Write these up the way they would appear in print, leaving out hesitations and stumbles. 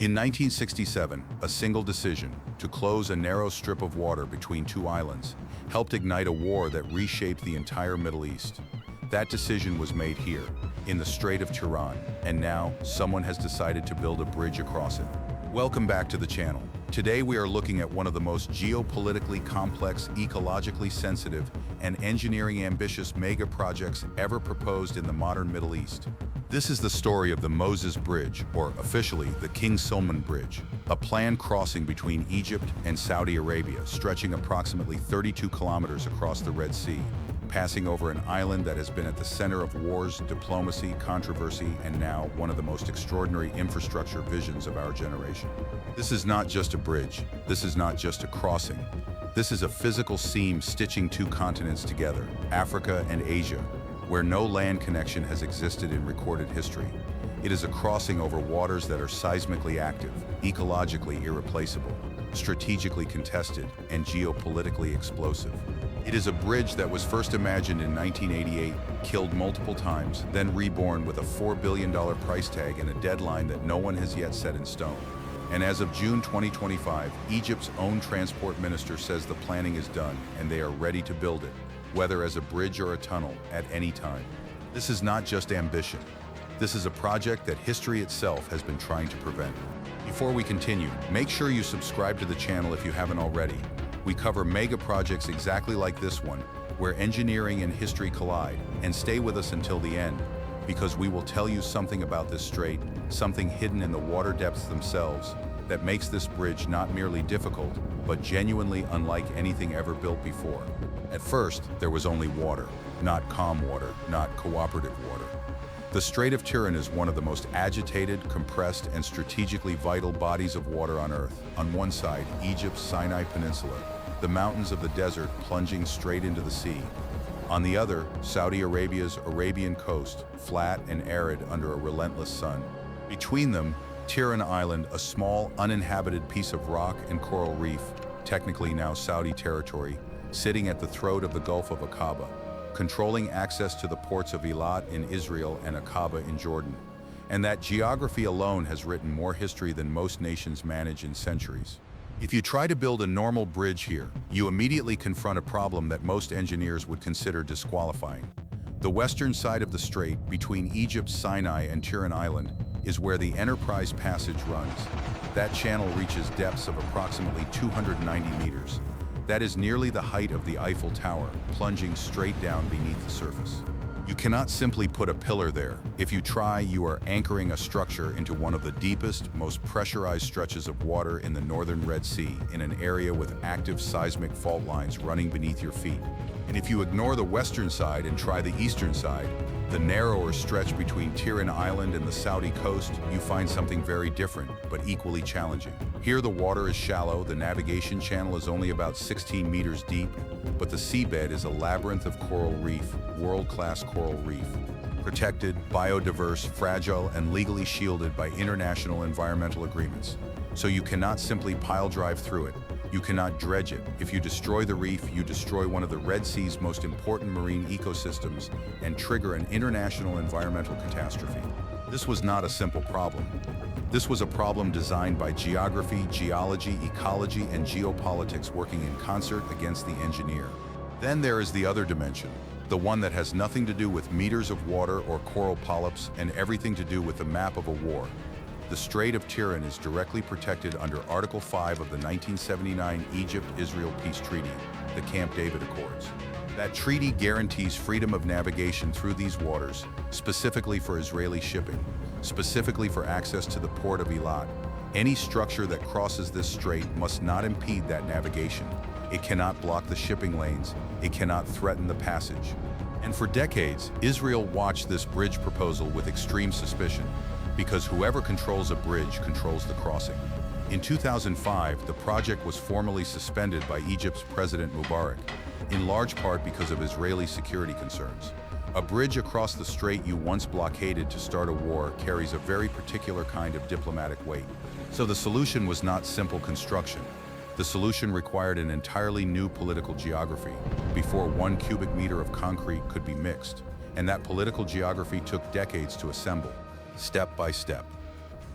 In 1967, a single decision to close a narrow strip of water between two islands helped ignite a war that reshaped the entire Middle East. That decision was made here, in the Strait of Tiran, and now someone has decided to build a bridge across it. Welcome back to the channel. Today we are looking at one of the most geopolitically complex, ecologically sensitive, and engineering ambitious mega projects ever proposed in the modern Middle East. This is the story of the Moses Bridge, or officially the King Salman Bridge, a planned crossing between Egypt and Saudi Arabia, stretching approximately 32 kilometers across the Red Sea, passing over an island that has been at the center of wars, diplomacy, controversy, and now one of the most extraordinary infrastructure visions of our generation. This is not just a bridge. This is not just a crossing. This is a physical seam stitching two continents together, Africa and Asia, where no land connection has existed in recorded history. It is a crossing over waters that are seismically active, ecologically irreplaceable, strategically contested, and geopolitically explosive. It is a bridge that was first imagined in 1988, killed multiple times, then reborn with a $4 billion price tag and a deadline that no one has yet set in stone. And as of June 2025, Egypt's own transport minister says the planning is done and they are ready to build it, whether as a bridge or a tunnel, at any time. This is not just ambition. This is a project that history itself has been trying to prevent. Before we continue, make sure you subscribe to the channel if you haven't already. We cover mega projects exactly like this one, where engineering and history collide, and stay with us until the end, because we will tell you something about this strait, something hidden in the water depths themselves, that makes this bridge not merely difficult, but genuinely unlike anything ever built before. At first, there was only water, not calm water, not cooperative water. The Strait of Tiran is one of the most agitated, compressed, and strategically vital bodies of water on Earth. On one side, Egypt's Sinai Peninsula, the mountains of the desert plunging straight into the sea. On the other, Saudi Arabia's Arabian coast, flat and arid under a relentless sun. Between them, Tiran Island, a small, uninhabited piece of rock and coral reef, technically now Saudi territory, sitting at the throat of the Gulf of Aqaba, controlling access to the ports of Eilat in Israel and Aqaba in Jordan. And that geography alone has written more history than most nations manage in centuries. If you try to build a normal bridge here, you immediately confront a problem that most engineers would consider disqualifying. The western side of the strait, between Egypt's Sinai and Tiran Island, is where the Enterprise Passage runs. That channel reaches depths of approximately 290 meters. That is nearly the height of the Eiffel Tower, plunging straight down beneath the surface. You cannot simply put a pillar there. If you try, you are anchoring a structure into one of the deepest, most pressurized stretches of water in the northern Red Sea, in an area with active seismic fault lines running beneath your feet. And if you ignore the western side and try the eastern side, the narrower stretch between Tiran Island and the Saudi coast, you find something very different, but equally challenging. Here the water is shallow, the navigation channel is only about 16 meters deep, but the seabed is a labyrinth of coral reef, world-class coral reef. Protected, biodiverse, fragile, and legally shielded by international environmental agreements. So you cannot simply pile drive through it. You cannot dredge it. If you destroy the reef, you destroy one of the Red Sea's most important marine ecosystems and trigger an international environmental catastrophe. This was not a simple problem. This was a problem designed by geography, geology, ecology, and geopolitics working in concert against the engineer. Then there is the other dimension, the one that has nothing to do with meters of water or coral polyps and everything to do with the map of a war. The Strait of Tiran is directly protected under Article 5 of the 1979 Egypt-Israel Peace Treaty, the Camp David Accords. That treaty guarantees freedom of navigation through these waters, specifically for Israeli shipping, specifically for access to the port of Eilat. Any structure that crosses this strait must not impede that navigation. It cannot block the shipping lanes. It cannot threaten the passage. And for decades, Israel watched this bridge proposal with extreme suspicion, because whoever controls a bridge controls the crossing. In 2005, the project was formally suspended by Egypt's President Mubarak, in large part because of Israeli security concerns. A bridge across the strait you once blockaded to start a war carries a very particular kind of diplomatic weight. So the solution was not simple construction. The solution required an entirely new political geography before 1 cubic meter of concrete could be mixed, and that political geography took decades to assemble, step by step.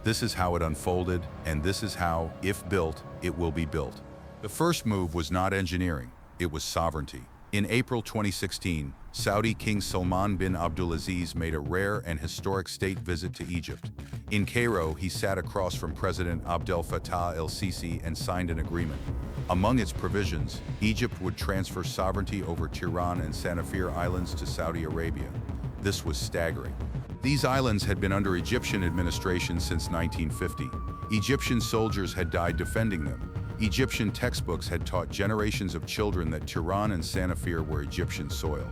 This is how it unfolded, and this is how, if built, it will be built. The first move was not engineering, it was sovereignty. In April 2016, Saudi King Salman bin Abdulaziz made a rare and historic state visit to Egypt. In Cairo, he sat across from President Abdel Fattah el-Sisi and signed an agreement. Among its provisions, Egypt would transfer sovereignty over Tiran and Sanafir Islands to Saudi Arabia. This was staggering. These islands had been under Egyptian administration since 1950. Egyptian soldiers had died defending them. Egyptian textbooks had taught generations of children that Tiran and Sanafir were Egyptian soil.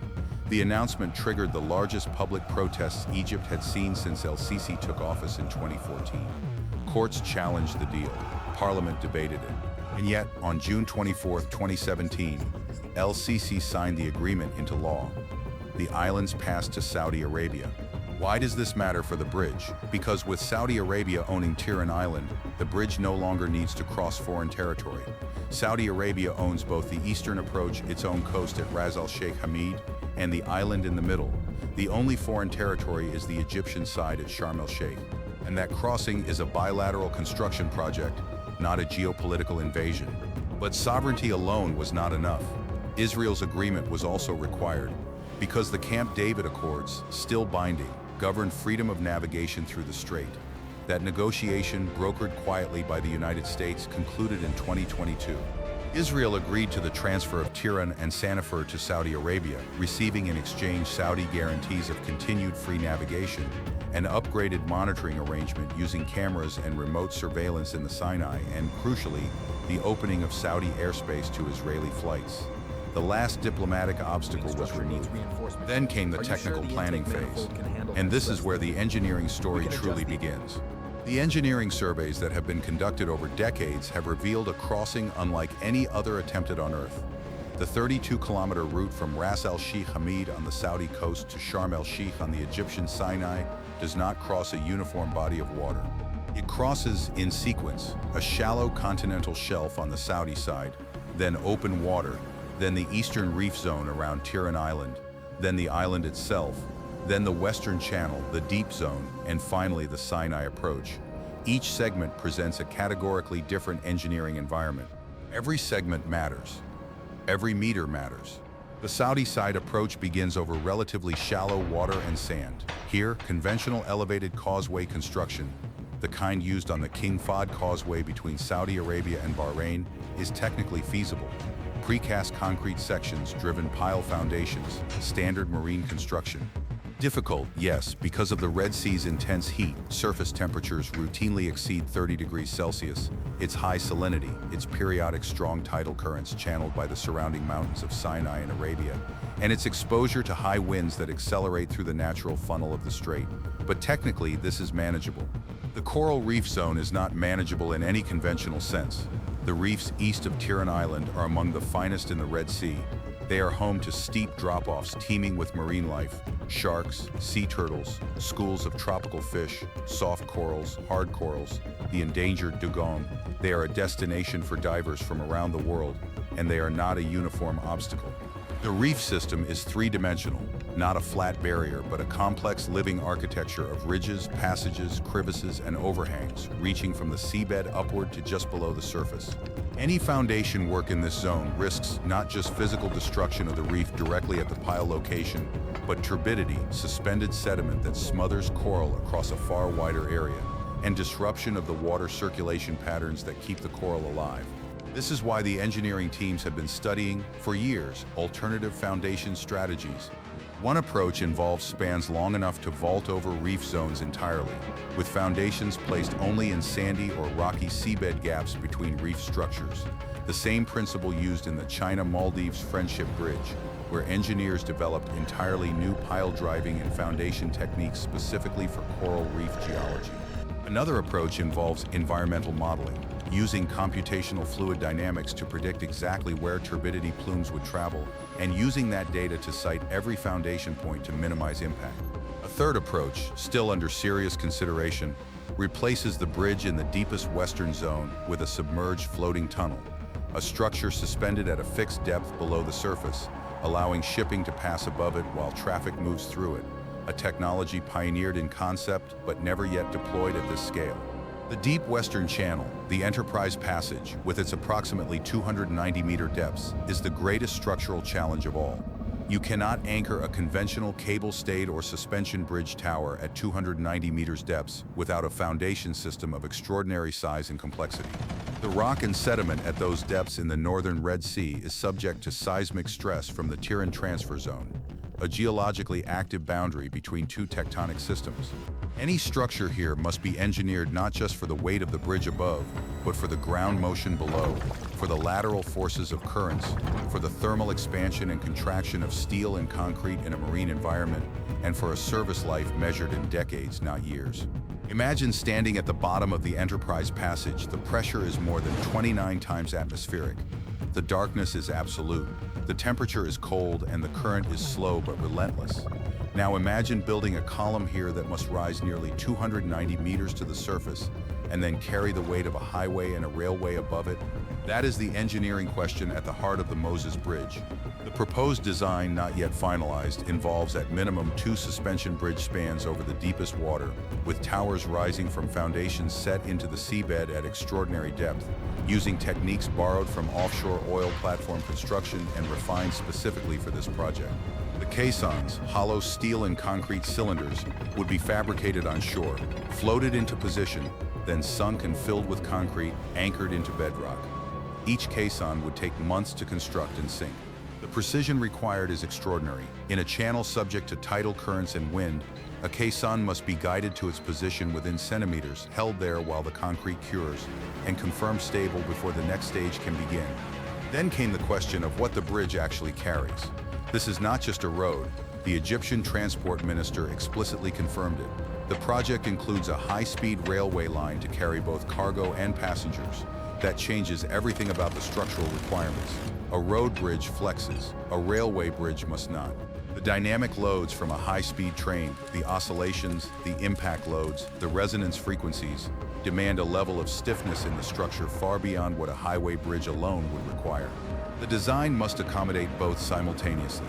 The announcement triggered the largest public protests Egypt had seen since el-Sisi took office in 2014. Courts challenged the deal. Parliament debated it. And yet, on June 24, 2017, el-Sisi signed the agreement into law. The islands passed to Saudi Arabia. Why does this matter for the bridge? Because with Saudi Arabia owning Tiran Island, the bridge no longer needs to cross foreign territory. Saudi Arabia owns both the eastern approach, its own coast at Ras al-Sheikh Hamid, and the island in the middle. The only foreign territory is the Egyptian side at Sharm el-Sheikh. And that crossing is a bilateral construction project, not a geopolitical invasion. But sovereignty alone was not enough. Israel's agreement was also required, because the Camp David Accords, still binding, governed freedom of navigation through the strait. That negotiation, brokered quietly by the United States, concluded in 2022. Israel agreed to the transfer of Tiran and Sanafir to Saudi Arabia, receiving in exchange Saudi guarantees of continued free navigation, an upgraded monitoring arrangement using cameras and remote surveillance in the Sinai, and, crucially, the opening of Saudi airspace to Israeli flights. The last diplomatic obstacle was removed. Then came the technical planning phase. And this is where the engineering story truly begins. The engineering surveys that have been conducted over decades have revealed a crossing unlike any other attempted on Earth. The 32-kilometer route from Ras al-Sheikh Hamid on the Saudi coast to Sharm el-Sheikh on the Egyptian Sinai does not cross a uniform body of water. It crosses, in sequence, a shallow continental shelf on the Saudi side, then open water, then the eastern reef zone around Tiran Island, then the island itself, then the western channel, the deep zone, and finally the Sinai approach. Each segment presents a categorically different engineering environment. Every segment matters. Every meter matters. The Saudi side approach begins over relatively shallow water and sand. Here, conventional elevated causeway construction, the kind used on the King Fahd Causeway between Saudi Arabia and Bahrain, is technically feasible. Precast concrete sections, driven pile foundations, standard marine construction. Difficult, yes, because of the Red Sea's intense heat. Surface temperatures routinely exceed 30 degrees Celsius, its high salinity, its periodic strong tidal currents channeled by the surrounding mountains of Sinai and Arabia, and its exposure to high winds that accelerate through the natural funnel of the strait. But technically, this is manageable. The coral reef zone is not manageable in any conventional sense. The reefs east of Tiran Island are among the finest in the Red Sea. They are home to steep drop-offs teeming with marine life, sharks, sea turtles, schools of tropical fish, soft corals, hard corals, the endangered dugong. They are a destination for divers from around the world, and they are not a uniform obstacle. The reef system is three-dimensional, not a flat barrier, but a complex living architecture of ridges, passages, crevices, and overhangs, reaching from the seabed upward to just below the surface. Any foundation work in this zone risks not just physical destruction of the reef directly at the pile location, but turbidity, suspended sediment that smothers coral across a far wider area, and disruption of the water circulation patterns that keep the coral alive. This is why the engineering teams have been studying, for years, alternative foundation strategies. One approach involves spans long enough to vault over reef zones entirely, with foundations placed only in sandy or rocky seabed gaps between reef structures. The same principle used in the China-Maldives Friendship Bridge, where engineers developed entirely new pile driving and foundation techniques specifically for coral reef geology. Another approach involves environmental modeling, using computational fluid dynamics to predict exactly where turbidity plumes would travel, and using that data to site every foundation point to minimize impact. A third approach, still under serious consideration, replaces the bridge in the deepest western zone with a submerged floating tunnel, a structure suspended at a fixed depth below the surface, allowing shipping to pass above it while traffic moves through it, a technology pioneered in concept but never yet deployed at this scale. The deep Western Channel, the Enterprise Passage, with its approximately 290-meter depths, is the greatest structural challenge of all. You cannot anchor a conventional cable-stayed or suspension bridge tower at 290 meters depths without a foundation system of extraordinary size and complexity. The rock and sediment at those depths in the northern Red Sea is subject to seismic stress from the Tiran transfer zone, a geologically active boundary between two tectonic systems. Any structure here must be engineered not just for the weight of the bridge above, but for the ground motion below, for the lateral forces of currents, for the thermal expansion and contraction of steel and concrete in a marine environment, and for a service life measured in decades, not years. Imagine standing at the bottom of the Enterprise Passage. The pressure is more than 29 times atmospheric. The darkness is absolute. The temperature is cold and the current is slow but relentless. Now imagine building a column here that must rise nearly 290 meters to the surface and then carry the weight of a highway and a railway above it. That is the engineering question at the heart of the Moses Bridge. The proposed design, not yet finalized, involves at minimum 2 suspension bridge spans over the deepest water, with towers rising from foundations set into the seabed at extraordinary depth, using techniques borrowed from offshore oil platform construction and refined specifically for this project. The caissons, hollow steel and concrete cylinders, would be fabricated on shore, floated into position, then sunk and filled with concrete, anchored into bedrock. Each caisson would take months to construct and sink. The precision required is extraordinary. In a channel subject to tidal currents and wind, a caisson must be guided to its position within centimeters, held there while the concrete cures, and confirmed stable before the next stage can begin. Then came the question of what the bridge actually carries. This is not just a road. The Egyptian transport minister explicitly confirmed it. The project includes a high-speed railway line to carry both cargo and passengers. That changes everything about the structural requirements. A road bridge flexes, a railway bridge must not. The dynamic loads from a high-speed train, the oscillations, the impact loads, the resonance frequencies, demand a level of stiffness in the structure far beyond what a highway bridge alone would require. The design must accommodate both simultaneously.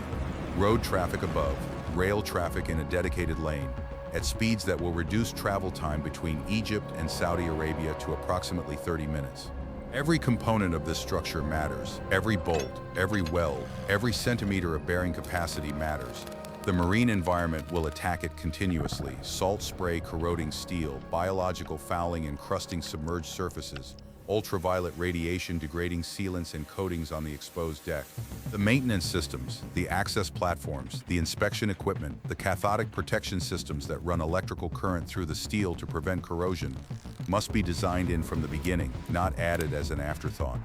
Road traffic above, rail traffic in a dedicated lane, at speeds that will reduce travel time between Egypt and Saudi Arabia to approximately 30 minutes. Every component of this structure matters. Every bolt, every weld, every centimeter of bearing capacity matters. The marine environment will attack it continuously. Salt spray corroding steel, biological fouling encrusting submerged surfaces, ultraviolet radiation degrading sealants and coatings on the exposed deck. The maintenance systems, the access platforms, the inspection equipment, the cathodic protection systems that run electrical current through the steel to prevent corrosion must be designed in from the beginning, not added as an afterthought.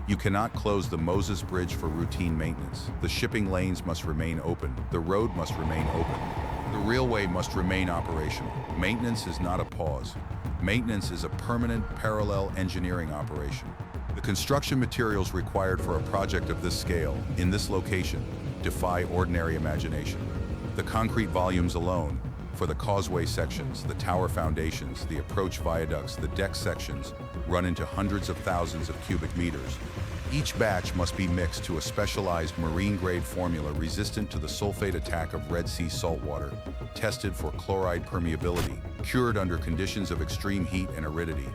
You cannot close the Moses Bridge for routine maintenance. The shipping lanes must remain open. The road must remain open. The railway must remain operational. Maintenance is not a pause. Maintenance is a permanent, parallel engineering operation. The construction materials required for a project of this scale, in this location, defy ordinary imagination. The concrete volumes alone, for the causeway sections, the tower foundations, the approach viaducts, the deck sections, run into hundreds of thousands of cubic meters. Each batch must be mixed to a specialized marine-grade formula resistant to the sulfate attack of Red Sea saltwater, tested for chloride permeability, cured under conditions of extreme heat and aridity.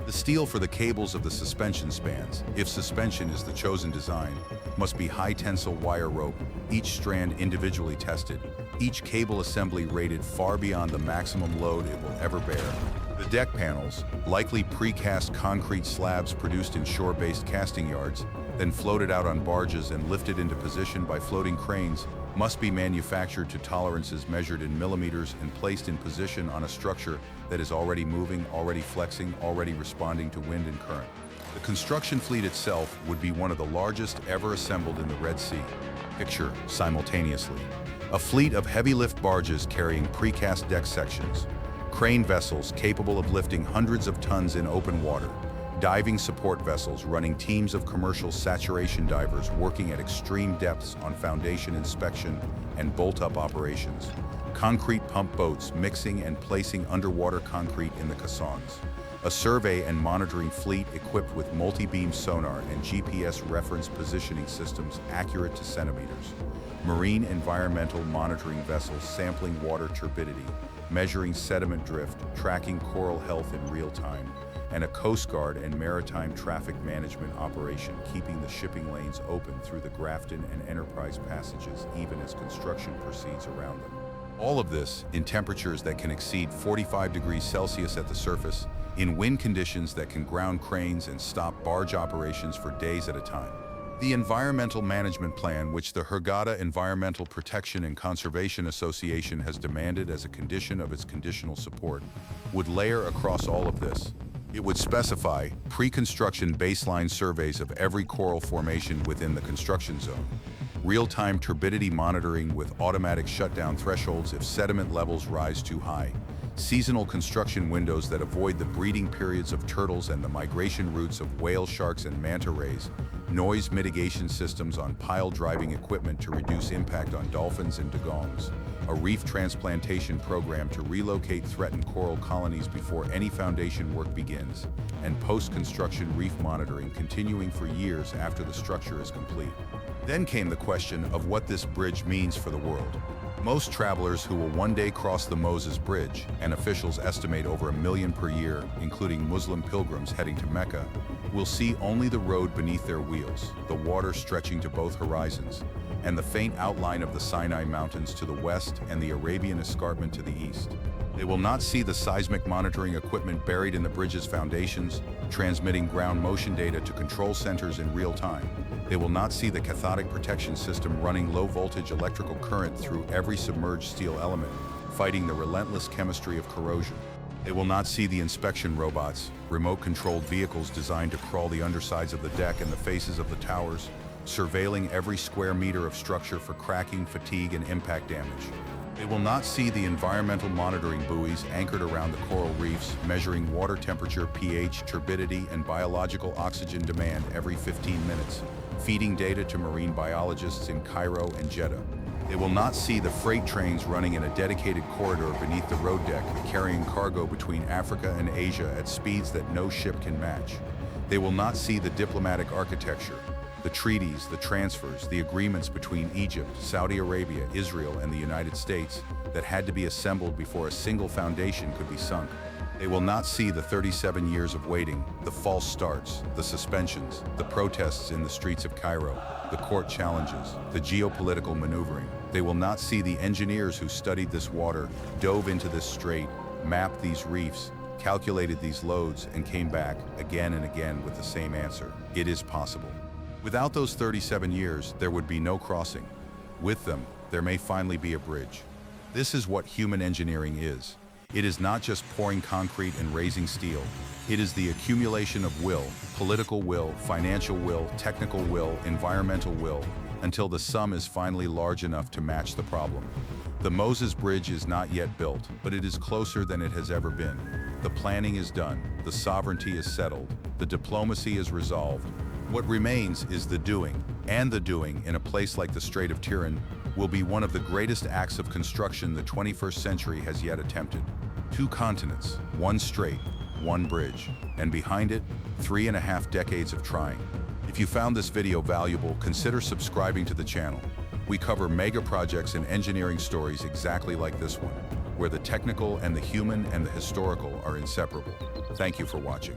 The steel for the cables of the suspension spans, if suspension is the chosen design, must be high-tensile wire rope, each strand individually tested, each cable assembly rated far beyond the maximum load it will ever bear. The deck panels, likely precast concrete slabs produced in shore-based casting yards, then floated out on barges and lifted into position by floating cranes, must be manufactured to tolerances measured in millimeters and placed in position on a structure that is already moving, already flexing, already responding to wind and current. The construction fleet itself would be one of the largest ever assembled in the Red Sea. Picture simultaneously a fleet of heavy lift barges carrying precast deck sections, crane vessels capable of lifting hundreds of tons in open water, diving support vessels running teams of commercial saturation divers working at extreme depths on foundation inspection and bolt-up operations, concrete pump boats mixing and placing underwater concrete in the caissons, a survey and monitoring fleet equipped with multi-beam sonar and GPS reference positioning systems accurate to centimeters, marine environmental monitoring vessels sampling water turbidity, measuring sediment drift, tracking coral health in real time, and a Coast Guard and maritime traffic management operation keeping the shipping lanes open through the Grafton and Enterprise passages even as construction proceeds around them. All of this in temperatures that can exceed 45 degrees Celsius at the surface, in wind conditions that can ground cranes and stop barge operations for days at a time. The Environmental Management Plan, which the Hurghada Environmental Protection and Conservation Association has demanded as a condition of its conditional support, would layer across all of this. It would specify pre-construction baseline surveys of every coral formation within the construction zone, real-time turbidity monitoring with automatic shutdown thresholds if sediment levels rise too high, seasonal construction windows that avoid the breeding periods of turtles and the migration routes of whale sharks and manta rays, noise mitigation systems on pile driving equipment to reduce impact on dolphins and dugongs, a reef transplantation program to relocate threatened coral colonies before any foundation work begins, and post-construction reef monitoring continuing for years after the structure is complete. Then came the question of what this bridge means for the world. Most travelers who will one day cross the Moses Bridge, and officials estimate over 1 million per year, including Muslim pilgrims heading to Mecca, will see only the road beneath their wheels, the water stretching to both horizons, and the faint outline of the Sinai Mountains to the west and the Arabian Escarpment to the east. They will not see the seismic monitoring equipment buried in the bridge's foundations, transmitting ground motion data to control centers in real time. They will not see the cathodic protection system running low-voltage electrical current through every submerged steel element, fighting the relentless chemistry of corrosion. They will not see the inspection robots, remote-controlled vehicles designed to crawl the undersides of the deck and the faces of the towers, surveilling every square meter of structure for cracking, fatigue, and impact damage. They will not see the environmental monitoring buoys anchored around the coral reefs, measuring water temperature, pH, turbidity, and biological oxygen demand every 15 minutes, feeding data to marine biologists in Cairo and Jeddah. They will not see the freight trains running in a dedicated corridor beneath the road deck, carrying cargo between Africa and Asia at speeds that no ship can match. They will not see the diplomatic architecture, the treaties, the transfers, the agreements between Egypt, Saudi Arabia, Israel, and the United States that had to be assembled before a single foundation could be sunk. They will not see the 37 years of waiting, the false starts, the suspensions, the protests in the streets of Cairo, the court challenges, the geopolitical maneuvering. They will not see the engineers who studied this water, dove into this strait, mapped these reefs, calculated these loads, and came back again and again with the same answer: it is possible. Without those 37 years, there would be no crossing. With them, there may finally be a bridge. This is what human engineering is. It is not just pouring concrete and raising steel. It is the accumulation of will, political will, financial will, technical will, environmental will, until the sum is finally large enough to match the problem. The Moses Bridge is not yet built, but it is closer than it has ever been. The planning is done, the sovereignty is settled, the diplomacy is resolved. What remains is the doing, and the doing in a place like the Strait of Tiran will be one of the greatest acts of construction the 21st century has yet attempted. 2 continents, 1 strait, 1 bridge, and behind it, 3.5 decades of trying. If you found this video valuable, consider subscribing to the channel. We cover mega projects and engineering stories exactly like this one, where the technical and the human and the historical are inseparable. Thank you for watching.